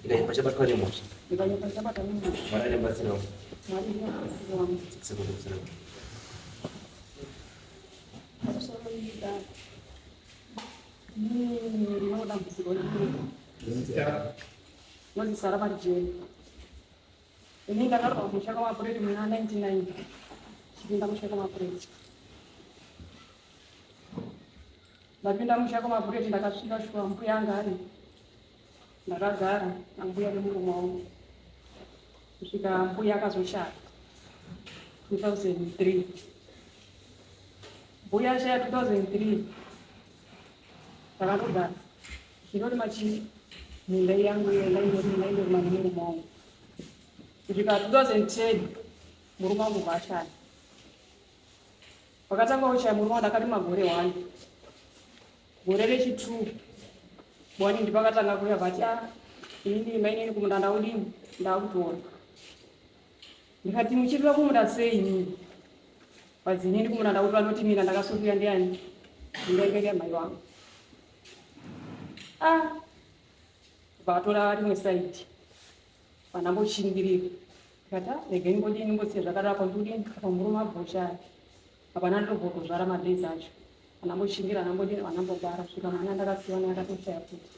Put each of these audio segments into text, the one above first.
Ikanyumba chabatwa ni moshi. Ikanyumba chabatwa ni moshi. Mwana ni mbasino. Mwana ni mbasino. Sikudu. Absolutely. Ni moda mzigo ni. Mwezi salama je. Ini ndakaro kushaka mapreti mna 99. Chipinda mushaka mapreti. Ndapinda mushaka mapreti ndakasvika shwa mbuya anga ari. Ndakagara nambuya nemunhu mwangu. Kusvika mbuya akazoshaya 2003. Mbuya ashaya 2003. Ndakatogara. Zvinoti machi minda yangu yaindorimanya nemunhu mwangu. Kusvika 2010 murume wangu vashaya. Pakatanga kushaya murume wangu ndakati magore 1. Gore rechi2 bwani ndipakatanga kuya vati ini mainini kumunda ndaudini ndakutora. Ndikati muchirira kumunda sei inini. Pazinini kumunda ndakutora noti mina ndakasungirira ndiani. Ndaikaya mai wangu. Vatora rimwe saiti. Vanamboshingirira. Kata regeni mbodini mbotse zvakarapa ndudini pamurume abhoshaya. Hapana ndobhotozvara madhezi acho. Vanamboshingira vanambodini vanambogara kusvika mwana ndakasiwa naye akatoshaya futi.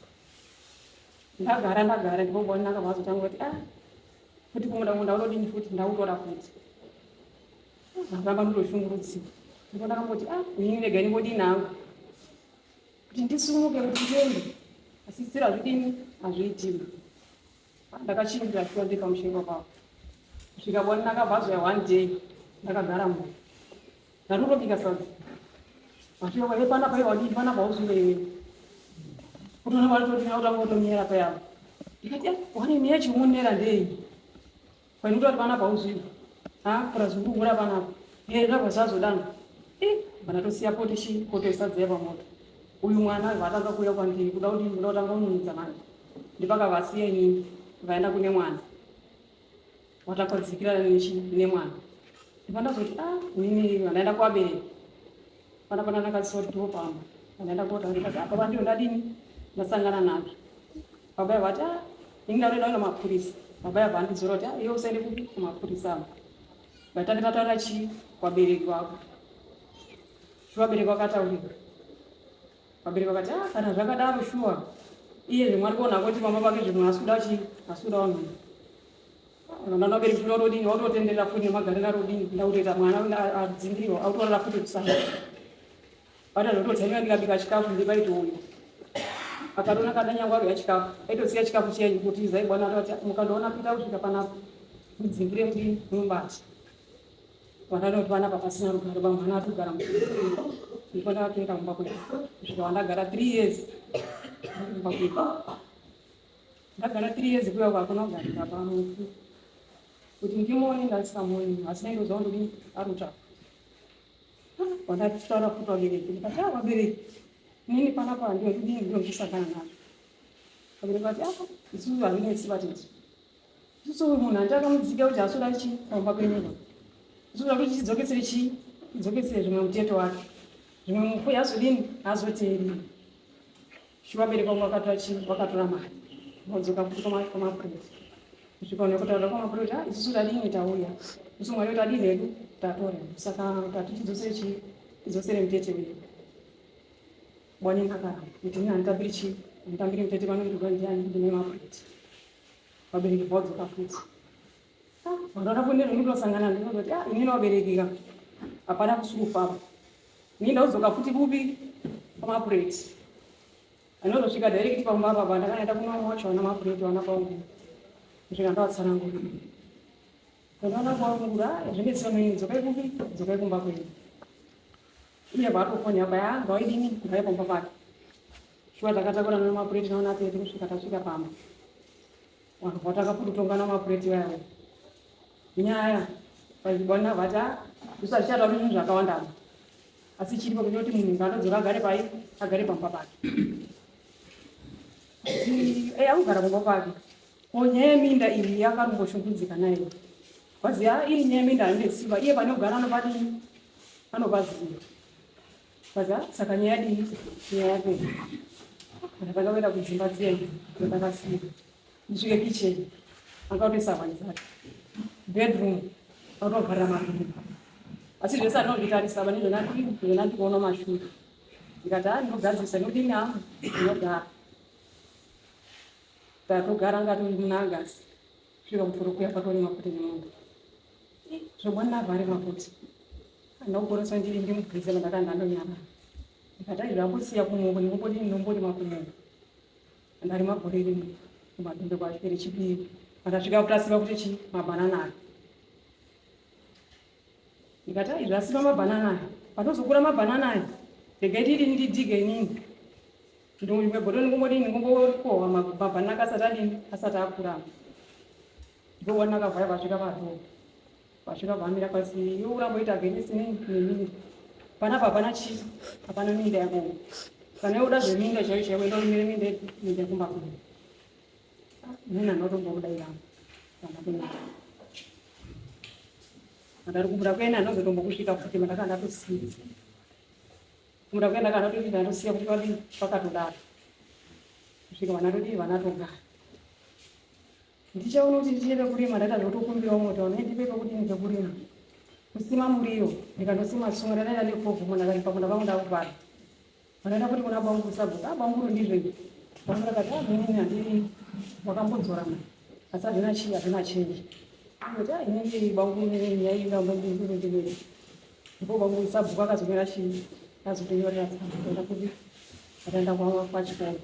Ndagara ndibobona nakavazotanga kuti futi kumunda unodini futi ndautora futi. Ndakamba ndoshungurudzika. Ndipo ndakamboti inini regeni mbodini hangu. Kuti ndisumuke kuti ndiende. Asi sira zvidini hazviitimi. Ndakashingira shuwa ndikamushinga kwavo. Kusvika bwani nakabvazoya 1 day ndakagara mumwe. Ndarurobika sadza. Mashiwa kwa hepana pa hiyo pana pa uzule. Kutona watu tunauta moto miera pa yao. Ikati wani miachi munera ndei. Kwa nini watu pana pa uzule? Kwa zungura pana. Ndaba zazo dana. Bana tosia potishi poto isadze pa moto. Uyu mwana vatanga kuya kwandiri kuda kuti ndotanga unudza manje. Ndipaka vasiya inini vaenda kune mwana. Watakodzikira ne mwana. Ndipanda kuti inini vanaenda kwabereka. Pana nakasoti topamba. Anaenda kota ndikati apa vandu ndadini ndasangana nacho. Baba vati ingaroenda na mapurisa. Baba vandizora kuti iwe usaende ku mapurisa. Vatanga tataura chi kwabereki wako. Vabereki vakataurika. Vabereki vakati kana zvakadaro shuwa. Iye mwari kuona kuti mama vake zvimwe asuda wangu. Nana bereki zvinodini autotenderera futi nemagarira rodini ndaureta mwana adzingiriwa autorara futi kusanga. Vada ndototsamira ndikabika chikafu ndibaito uyu. Akarona kadanyangwa ro yachikafu. Aitosiya chikafu chenyu kuti zai bwana atati mukandoona pita kusvika panapa. Mudzingire kuti mumbati. Vanado vana papasina rugaro vamwana atugara mudzingire. Ndipo ndakatoenda kumba kwedu. Kusvika wandagara 3 years. Kumba kwedu. Ndagara 3 years kuya kwakona kugarira pamuti. Kuti ndimuone ndasikamoni asina iro ndodini aruta. Wandataura kuti wabereki ndikati wabereki nini panapa ndodini ndosakana nacho. Wabereki vati isusu hazvinetsi vatiti. Isusu munhu andakamudzika kuti asuda chi pamba kwenyika. Isusu kuti chidzokesere chi chidzokesere zvimwe muteto wake. Zvimwe mufuya azodini azoteereri. Vabereki vangu vakatora chi vakatora mari. Vodzoka kuti kwamapureti. Kusvika nekutaura kwamapureti isusu tadini tauya. Isusu mwari kuti adini hedu tatora. Saka tati chidzosere chi chidzosere mutete wedu. Bwani ndakara kuti ndandambiri chi ndambiri mutete vanondirwa ndiani ndine mapureti. Vabereki vodzoka futi. Vandoda kunero ndosangana ndinoti inini waberekika. Hapana kusurufa. Ini ndauzoka futi kupi kwamapureti. Anozosvika direct pamba baba ndakanaenda kumwa wacho wana mapureti wana paungu. Kusvika ndatsanangura. Kana kwaungura zvimetsera mwenye dzokai kumba kwedu. Iye vatofonya baya ngaidini ngaipo pambaki. Shuwa takatakura nemapureti naona pedu kusvika tasvika pamba. Vanhu vatakaputongana mapureti wayo. Nyaya pazibona vata usachata zvinhu zvakawanda. Asi chiripo kuti munhu ngadzoka agare pai agare pamba pake. Augara pamba pake. Onyeminda iyi yakarumboshungudzika nayo. Kwaziya iri nyeminda ndesimba iye panogara anobadini anobaziya. Kwaziya saka nyaya dini nyaya yake. Ndakawenda kudzimba dzenyu ndakasiya. ndisvike kicheni akautesa vanhu zake bedroom akatogara mabhiri asi zvese anozvitarisa vane zvona ndikuona mashure ndikati ndinogadzisa ndodini hangu ndinogara tatogara ngatori munagasi svika mufuro kuya patori mafuti nemundu zvobwanavhari mafuti andaukoresa ndiri ndimugwize mandakandandonyara ndikati aizvambosiya kumombo ndingombodini ndombodi makumombo andari magore rimwe kumadhumbe kwasvere chipiri andasvika kutasiva kuti chi mabhanana aya ndikati aizvasiva mabhanana aya patozokura mabhanana aya ndegediri ndidige inini ndomwebhodo ndingombodini ndingombokohwa mabhanana akasati adini asati akurama ndobona akavhaya vasvika padhoo vasvika vamira pasi iwe uramboita genesi nemiri panapa hapana chii hapana minda yako kana uda zveminda chaiyo chaiyo enda umire minda kumbakuda nini anotombokudairamo kana kuenda andari kubuda kuenda anozotombokusvika futi mandakanda kusiya kubuda kuenda kana topinda ndosiya kuti vadii pakatodaro kusvika vana todii vanatogara ndichaona kuti ndichiende kurima ndaita zvotokumbirawo moto ndipe pekuti ndike kurima kusima muriwo ndikandosima tsunga ndadaenda nekovhumo ndakaripa kuna vangu ndakuvara vandaenda kuti kuna bangu kusabhuka banguru ndizvo bangu ndakati mini handiri wakambodzorana asi hazvina chii hazvina chenji kuti inenge bangu yaingambondindinindinei ndipo bangu kusabhuka akazomera chii azotonyorera tsamba ndaenda kuti ataenda kwachikoro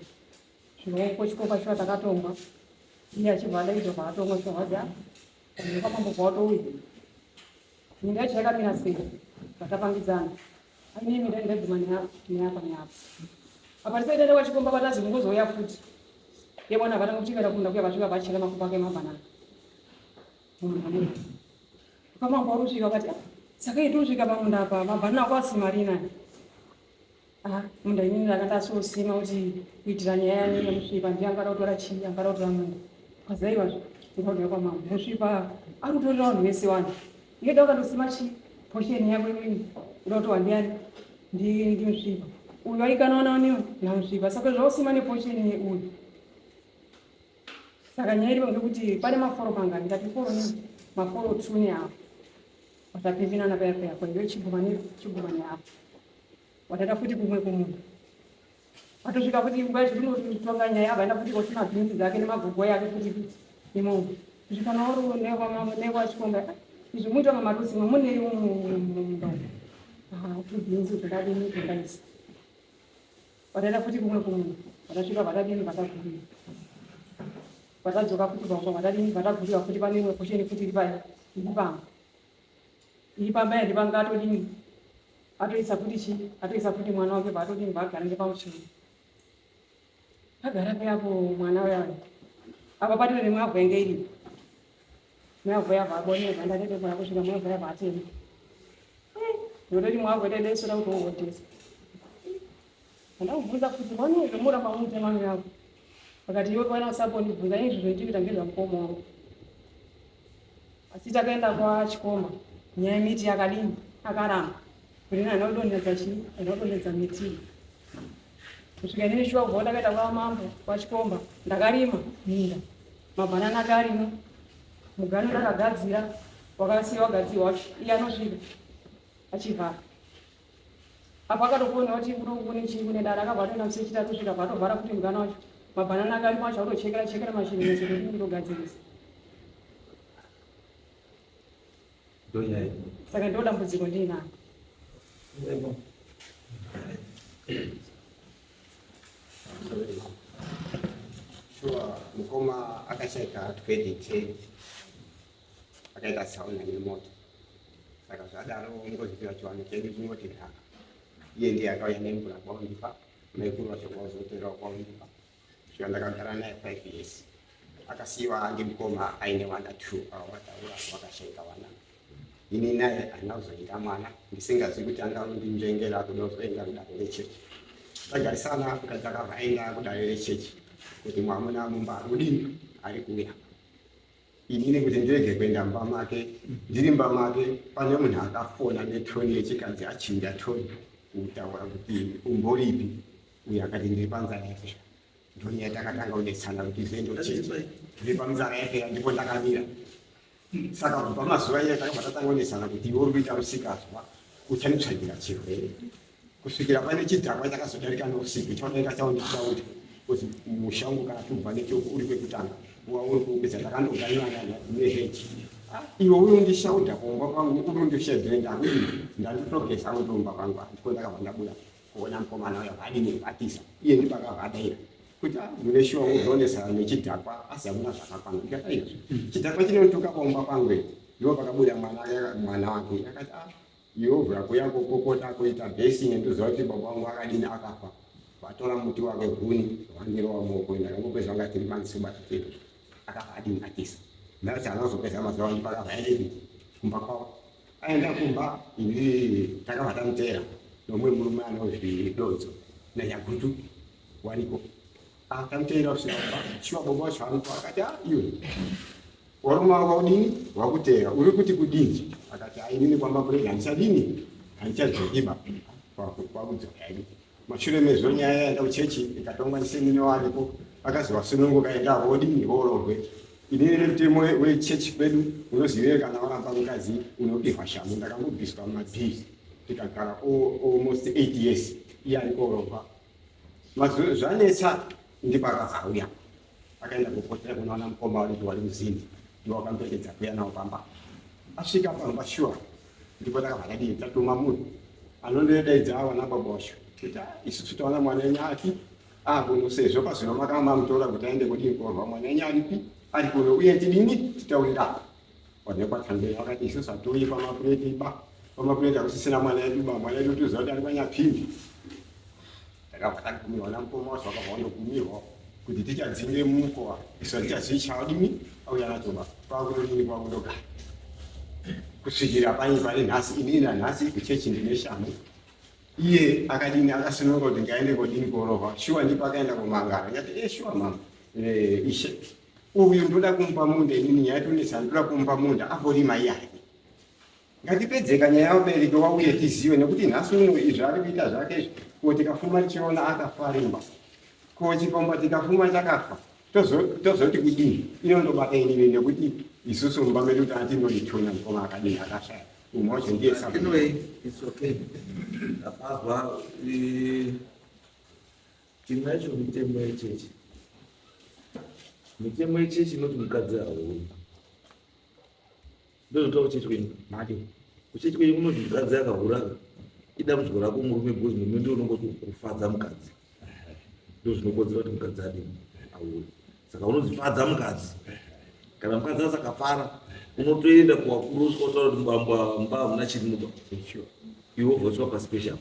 zvinoko chikoro pachiva takatonga iye achibva izvo paatomwa zvawadya ndikapambo kwatouya minda yacho yakamira sei zvatapangidzana aine minda ndaguma neapa neapa apa tisaitaenda kwachikomba patazi ngozouya futi yebona vatanga kuchikaita kunda kuya vasvika vachera makupa ake mabhanana ukamambo warusvika vakati saka itosvika pamunda apa mabhanana ako asimarina munda inini ndakandasosima kuti kuitira nyaya yemusvipa ndiye angada kutora chii angada kutora munda kwazaiva ndinodya kwamambo musvipa ari kutorera vanhu vese vanhu ngeda ukandosima chii posheni yako imweni uda kuti wandiani ndimusvipa uyu aikanaonaniwo namusvipa saka zvausima neposheni uyu saka nyaya iripo ngekuti pane maforo mangani ndati foro ni maforo 2 neapo watapinzvinana paya paya kwaive chiguma neapo wataenda futi kumwe kumunhu atosvika futi nguva zvinotonga nyaya avaenda futi kuti mabhinzi dzake nemagogo yake futi nemombe zvikanaoro nekwachikomba izvi muita mamatosima muneiwo mumunda tibhinzi zvakadini zvingaisa wataenda futi kumwe kumunhu watasvika vatadini vatagurira vatadzoka futi pamba vatadini vatagurira futi pane imwe posheni futi iri paya iri pamba yandipanga atodini atoisa futi chii atoisa futi mwana wake paatodini paagara ngepamuchini agara peyapo mwana wayo apa patire nemwavho yange iripo mwavho yabva aboneza ndatetekona kusvika mwavho yabva atema ndototi mwavho itedesoda kuti wohotesa andakubvunza futi vanezvomuramba mutema yako vakati iwe pana usapondibvunza izvi zvoitivita ngezvamukoma wangu asi takaenda kwachikomba nyaya miti yakadini akaramba kuti nani odonhedza chii anodonhedza miti kusvika inini shuwa kubva ndakaita kwamambo kwachikomba ndakarima minda mabhanana akarimo mugano ndakagadzira wakasiya wagadzirwa wacho iye anosvika achivhara apo akatokuona kuti kune chii kune dara akabva atoenda musechita atosvika patovhara kuti mugano wacho mabhanana akarimo acho autochekera mashini mese kuti ndogadzirisa saka ndo dambudziko ndiinaro Sure, mukoma akashaka 2010 akaita sauna nemoto saka zvadaro ngozvipiwa chiwano chedu chinoti nhaka iye ndiye akauya nemvura kwaundipa maikuru wacho kwauzoterawo kwaundipa shuwa ndakagara naye 5 years akasiyiwa ndimukoma aine vana 2 awataura vakasheka vana ini naye handina kuzoita mwana ndisingazivi kuti angaundinjengera kuda kuzoenda kudare rechechi tagarisana mukadzi akabva aenda kudare rechechi kuti mwamuna mumba ari kudini ari kuuya inini kuti ndirege kuenda mumba make ndiri mumba make pane munhu akafona netoni yechikadzi achinja toni kutaura kuti umboripi uyo akati ndiri panza yafe ndonyaya takatanga kudetsana kuti zviendochechi vipamzana yake ndipo ndakamira saka kubva mazuva iye takabva tatangonesana kuti iwe uri kuita musikazwa uchanitsvagira chirwere kusvikira pane chidhakwa chakazodarika nousiku chaoneka chaundikudauti kuti mushango kana tubva nechoko uri kwekutanga uva uri kuupedza ndakandoganirana nehechi iwe urundishauta kuomba kwangu urundishedzere ndakuii ndandiprogresa mutomba kwangu ndiko ndakabva ndabuda kuona mukomana uyo vadini atisa iye ndipakavadaira kuti mune shuwa uzonesana nechidhakwa asi hamuna zvakakwana ndikataizvo chidhakwa chinontuka kuomba kwangu ndo pakabuda mwana wake akati Yehovha yako yako kokota kuita blessing ndoziva kuti baba wangu akadini akafa vatora muti wake huni wandirowa muoko ndakangopedza nga 3 months kubatikepo akafa adini atisa ndati anozopedza mazuva andi pakabva yaedii kumba kwavo aenda kumba ini takabva tamutera nomwe murume anozvidodzo nanyagutu wariko tamutera kusvika shuwa baba wacho anopa akati iwe warume wako udini wakutera uri kuti kudini akati inini kwamba kurega handichadini handichadzokiba kwakudzoka ini mashure mezuva nyaya yaenda kuchechi ikatongwa ndisemini wanipo akaziva sununguka enda vodini vororwe inini nemutemo wechechi kwedu unozive kana waramba mukadzi unodihwa shamhu ndakangobviswa mumabhizi tikagara almost 8 years iye ari kororwa zvanetsa ndipo akazauya akaenda kupotera kunoona mukoma wadiki wari muzindi ndiwo akamboedza kuya nawo pamba asvika pamba shuwa ndipo takabva tadii tatuma munhu anondodaidza wana baba wacho kuti isusu taona mwana wenyu ati kuno sezvo pazvino makanga mamutora kuti aende kudii korwa mwana wenyu aripi ari kuno uye tidini titaurira wanekwatambei vakati isusu hatouyi pamapureti pamapureti akusisina mwana wedu mwana wedu tiziva kuti ari kwanyapindi takabva tagumirwa namukoma wacho vakabva vandogumirwa kuti tichadzinge mumukova isu tichazvichaudimi auya nachoba kwakutodini kwakutogara kusvikira pane nhasi inini nanhasi kuchechi ndine shamhu iye akadini akasununga kuti ngaende kodini korova shuwa ndipo akaenda kumangara ngati shuwa mama ishe uyu ndoda kumupa munda inini nyaya yatonesa ndoda kumupa munda amborima iyake ngatipedzeka nyaya yaubereki wauye tizive nekuti nhasi uno izvi ari kuita zvake ko tikafuma tichiona akafa rimba ko chipomba tikafuma chakafa tozoti kudini inondobata inini nekuti isusu mumba medu tantinonituna mukoma akadini akashaya umwe wacho ndiye apazwa tinacho mitemo yechechi inoti mukadzi hauni ndozvota kuchechi kwenyu kuchechi kwenyu kunoti mukadzi akahura idambudziko rako murume bhozi murume ndio unongokufadza mukadzi ndozvinokonzera kuti mukadzi adini auri saka unozifadza mukadzi kana mukadzi asakafara unotoenda kuwakuru usikotaura kuti mba hamuna chirimuba iwe voswa paspecial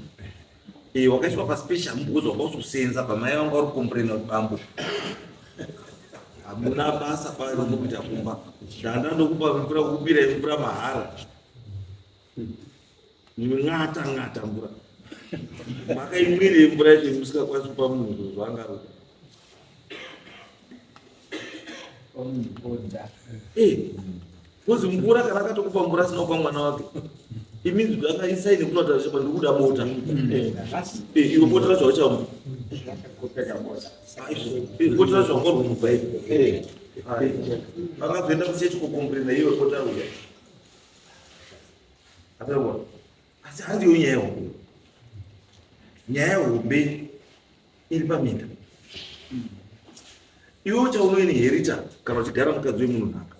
wakaiswa paspecial because wakazosenza pamai vangu vari kukomplaina kuti bambo hamuna basa parokuita kumba ndandandokupa mvura kukubirai mvura mahara ng'ata mvura makaimwire mvura yacho musikakwanisi kupa munhu zvangaro kozi mvura kana akatokupa mvura asinopa mwana wake iminzi kuti akaisaini kutota chapa ndikuda bota iwe bota racho hauchamu bota racho hangorumubai akazoenda kuchechi kukomplaina iwe bota uya akaona asi handiyo nyaya hombe nyaya hombe iri paminda iwe uchaunoinherita kana uchigara mukadzi wemunhu nhaka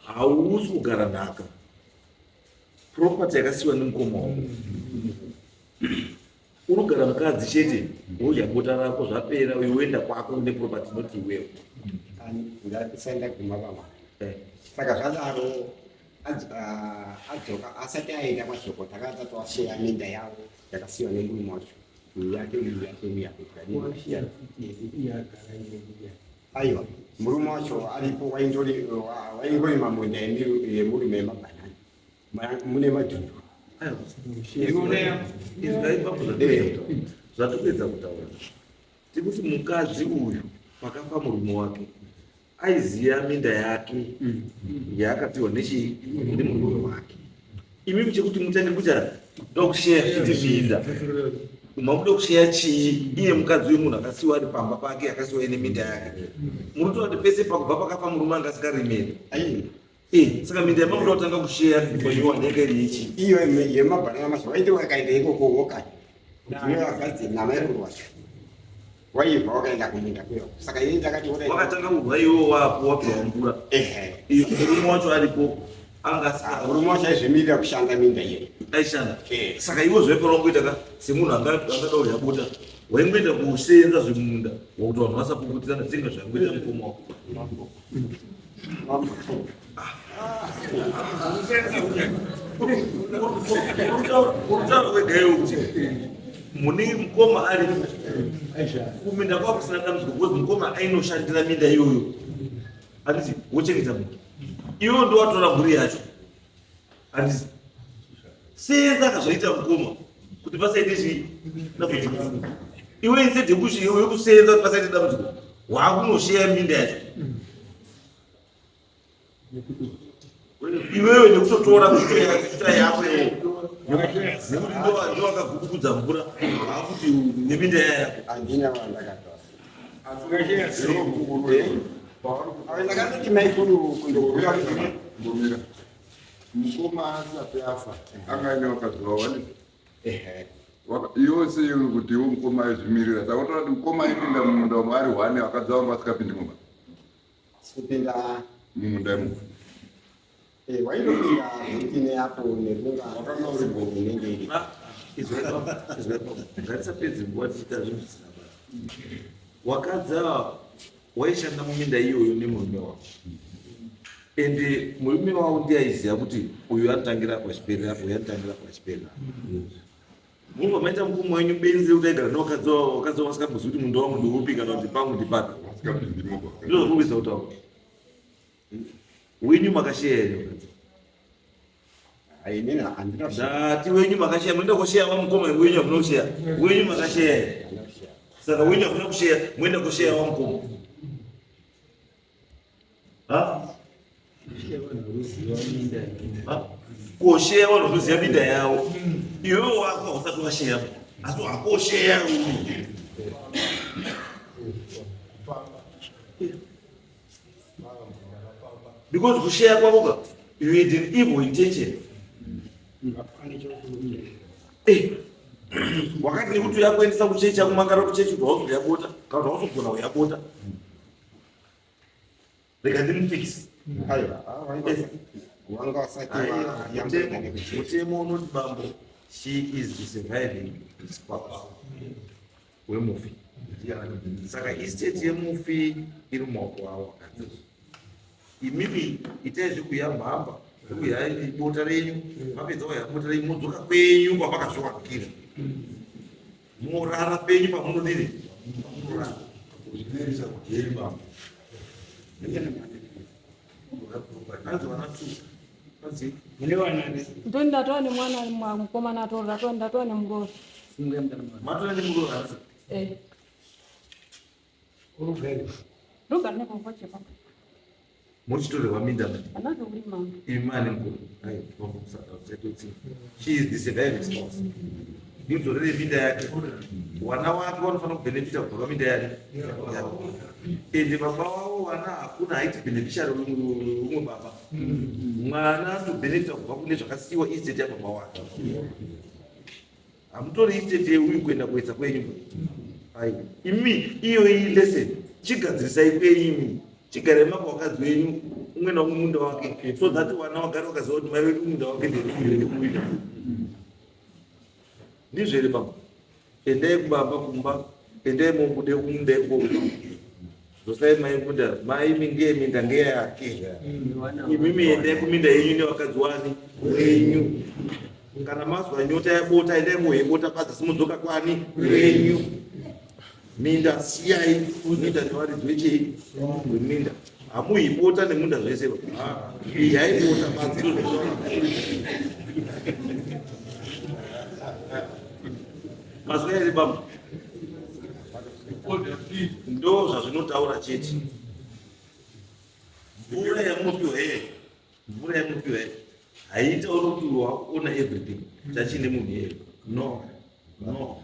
hausi kugara nhaka propati yakasiyiwa nemukoma wako unogara mukadzi chete wodya bota rako zvapera uenda kwako nepropati inoti iwewo ndasaenda guma pama saka zvadaro adzoka asati aenda mashoko takata twasheya minda yavo yakasiyiwa nemurume wacho aiwa murume wacho aripo waingorima munda yemurume yemabhanani mune madhundu zvatopedza kutaura tikuti mukadzi uyu pakafa murume wake aiziya minda yake yaakapiwa nemurume wake imimi chekuti mutange kuti ndokusheya kuti minda mamude kusheya chii iye mukadzi wemunhu akasiyiwa ari pamba pake akasiyiwa ine minda yake munotoona kuti pese pakubva pakafa murume anga asikarimeri saka minda yemamuda kutanga kusheya kwenyiwa ndenge iri ichi iyo yemabhanana macho waiti wakaenda ikoko wokani ndiyo akadzi nama yekurwacho waibva wakaenda kuminda kuyo saka ini takati wakatanga kurwa iwo wapo wapiwa mvura murume wacho aripo murume wacho aizvimirira kushanda minda iye aishanda saka iwo zvaifanira kuita semunhu angadauri yabota waingoita kusenza zvemunda wakuti vanhu vasapukutirana dzinga zvaingoita mukoma wako urutaura kwegaiwo kuti mune mukoma ari kuminda kwako kusina dambudziko because mukoma ainoshandira minda iyoyo handiti wochengeta munhu iwo ndo watora mhuri yacho handiti senza akazvaita mukoma kuti pasaite zvii dambudziko iwe instead yekusenza kuti pasaite dambudziko waakunosheya minda yacho iwewe nekutotora kuita yako nekuti ndo wakagugudza mvura akuti neminda yako handina vandakatora ndakatoti maikuru kundokuya mbomira mukoma asati afa angaine wakadzi wawani yose iri kuti iwo mukoma aizvimirira saka unotora kuti mukoma aipinda mumunda umo ari hwane wakadzi wangu asikapindi mumba kupinda mumunda imo waindopinda zvikine apo nerunga wakanga uri bovu inenge iri ngatisapedze nguva tichita zvinhu zvisina basa wakadza waishanda muminda iyoyo nemurume wako ende murume wavo ndiaiziva kuti uyu anotangira pachiperi apo uyu anotangira pachiperi apo mubva maita mukoma wenyu benzi rekuti aigara newakadzi vasingambozivi kuti mundu wangu ndiupi kana kuti pangu ndipata ndizvo zvokuisa kutaura wenyu makasheya here ndati wenyu makasheya munoenda kusheya wamukoma wenyu hamuna kusheya wenyu makasheya here saka wenyu hamuna kusheya muenda kusheya wamukoma kosheya vanhu vanoziva minda yavo iwewe wako hausati washeya asi wakosheya because kusheya kwavoka you had an evil intention wakati nekuti uyakuendesa kuchechi akumangara kuchechi kuti hauzi uyabota kana kuti hauzogona uyabota rega ndimufiksi mutemo unoti bambo she is surviving spouse wemufi saka estate yemufi iri mumaoko avo wakadzi imimi itai zvekuyamhamba zvekuya bota renyu mapedza kuya bota renyu modzoka kwenyu kwapakazvowakira morara penyu pamunodini pamunorara kuzvinerisa kujeri bambo ndo ndatoa ni mwana mukoma natorera to ndatoa ni mroro matore ni mroro asi rugari nekokochepa muchitorerwa minda anazo kulima imani mkuru she is the surviving spouse nitorere minda yake wana wake vanofanira kubenefita kubva paminda yake ende baba wavo wana hakuna aiti beneficiary umwe baba mwana anobenefita kubva kune zvakasiyiwa estate yababa wake hamutori estate yeuyu kuenda kuedza kwenyu imi iyo iyi lesson chigadzirisai kweimi chigare mapa wakadzi wenyu umwe naumwe munda wake so that wana wagara wakaziva kuti mai wedu munda wake nderekuita ndizvo here baba endai kubaba kumba endai mubude kumunda ikoko zvosai mai munda mai minge minda ngeyake imimi endai kuminda yenyu nevakadzi wani wenyu kana mazwa nyota yabota endai muhebota padzasi mudzoka kwani wenyu minda siyai minda nevaridzi vechei weminda hamuhibota nemunda zvese yaibota padziro mazwa here baba ndo zvazvinotaura chete mvura yamunopiwa here mvura yamunopiwa here haitauri kuti wakuona everything chachine munhu here no no.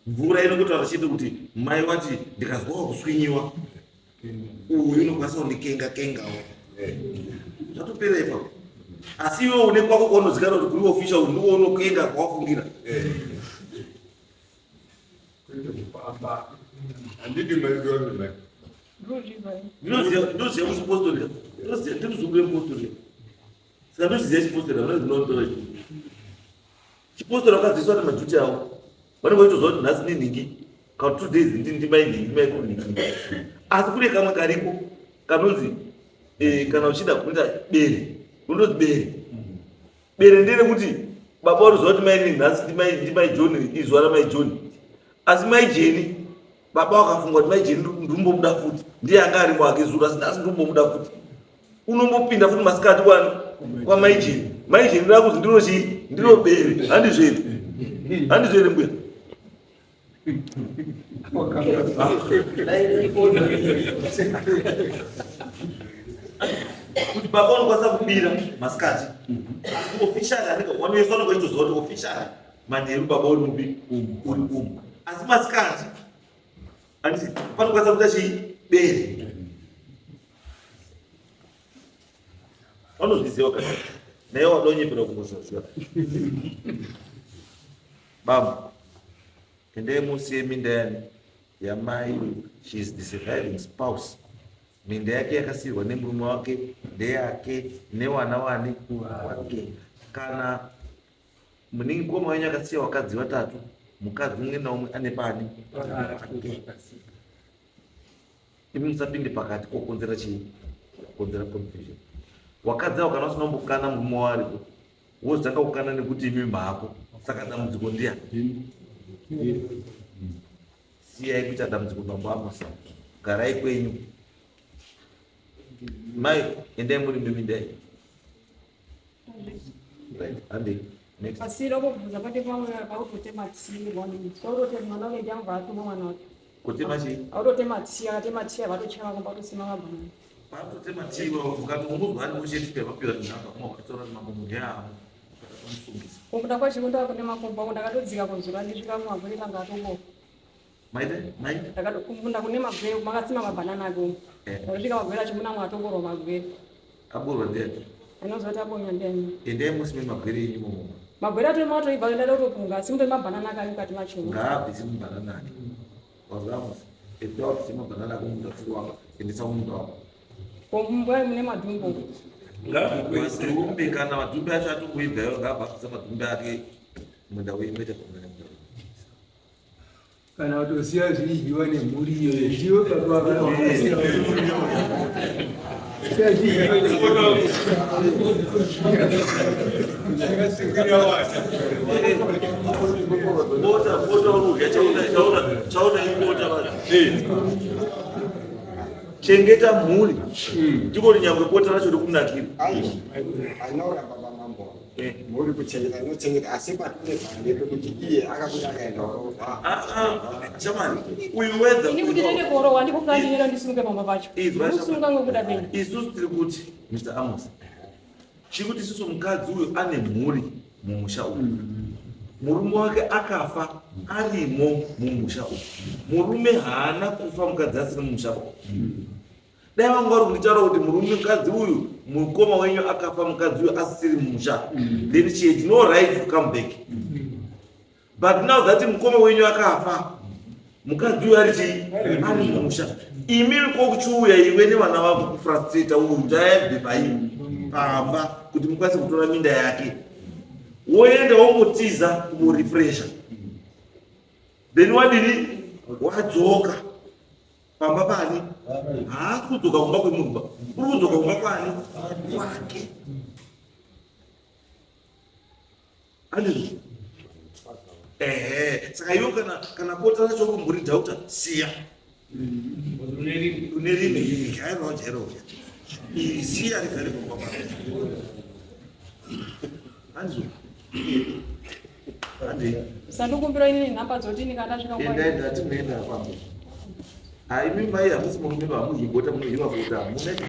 Mvura inokuti chete kuti mai wati ndikazwa kuswinyiwa uyu unokwanisa kundikenga-kengawo zvatopera ipapo. Asi iwe une kwako kwaunozikana kuti kuri ofisha uyu ndiwo unokenga kwawafungira. Handiti maizvona ndinoziva kuchipostori ndinozungure mupostori saka ndoziziva chipostori amuna zvinondora chipostori wakadziswa nemajuti avo vanenge vachitoziva kuti nhasi ninhingi ka 2 days ndimainingi asi kune kamwe kariko kanonzi kana uchida kuita bere unonzi bere nderekuti baba unoziva kuti mainini nhasi ndimai John izuva ramai John asi mai Jeni baba wakafunga kuti mai Jeni ndirumbomuda futi ndiye anga ari mwake zura asi nhasi ndirumbomuda futi unombopinda futi masikati kwa mai Jeni rakuzi ndinobere handizvere mbuya kuti baba unokwanisa kubira masikati officially anenge wanoisana kwaitoziva kuti officially manheru baba uri mubi uri umu asi masikati anditi panokwanisa kuita chii bere vanozviziva kati naye wadonyepera kungozaziva baba endei musiye minda yani yamai, she is the surviving spouse. Minda yake yakasirwa nemurume wake ndeyake newana wake. Kana muningi koma wenyu akasiya wakadzi vatatu, mukadzi umwe naumwe ane pani. Imi musapinde pakati kokonzera chii? Konzera confusion. Wakadzi avo kana usina kumbokana murume waripo, wozotanga kukana nekuti imi mhako, saka dambudziko ndiya. Siyai kuita dambudziko baba amasa. Garai kwenyu. Mai, endai muri mimindai. Right, ande. Next. Asiro kubvuza pati pamwe pakutema tsiyi wani. Soro te mwana we jamva atuma mwana wake. Kutema chi? Autotema tsiya vatochema kumba kusima mabana. Patotema tsiyi wakati umuzwa ari mucheti papira namba mwakutora mambo munyama. Ukuda kwa chikunda kune makomba ndakatodzika kunzura ndisvika mumagwere langa atongo. Maite? Ndakatokunda kune magwere makasima mabanana ako. Ndasvika magwere achimuna mwatongoro magwere. Aborwa ndiye. Anozoti abonya ndeni. Endai musime magwere imo. Magwere ato mato ibva ndada kutopunga simbe mabanana aka mukati macho. Ngapi simu banana. Wazama. Edo simu banana kumunda fuwa. Endisa kumunda. Kombwa mune madhumbo. Madhumbe kana madhumbe acho atokuibvayo ngabva kusa madhumbe ake munda uimbete kumunda. Kana utosiya zvidyiwa nemhuri iyo ndiwe papa Bota urudya chaona ibota basi. Chengeta mhuri. Ndiko rinyangwe bota racho rikunakira. Ainaura baba mambo. Muri kuchengeta inochengeta asi patine pandepo kuti iye akabuda akaenda kuropa. Chamani, uyu wedza. Ini kuti ndende korowa ndipo kandiyera ndisunge pamba pacho. Usunga ngokuda beni. Isusu tiri kuti Mr. Amos. Chikuti isusu mukadzi uyu ane mhuri mumusha uyu. Murume wake akafa arimo mumusha uyu. Murume haana kufa mukadzi asiri mumusha uyu. Dai vangori kunditaura kuti murume mukadzi uyu mukoma wenyu akafa mukadzi uyu asiri mumusha. Then she had no right to come back. But now that mukoma wenyu akafa mukadzi uyu ari mumusha. Imi kokuchiuya iwe nevana vako kufrustrata uyu ndaibve paimi pamba kuti mukwanise kutora minda yake. Woenda wongotiza kumurefresha. Then wadini wadzoka pamba pani haasi kudzoka kumba kwemurumba uri kudzoka kumba kwani kwake andizvo saka iwo kana kota racho kumburi dhauta siya une rimwe jairoja siya rigare kumba kwake andizvo Sandukumbira ini nhamba dzotini kana svika kwa. Endai ndati menda pamwe. Ai mimba iyi hamusi murume vamuhibota munohiva bota.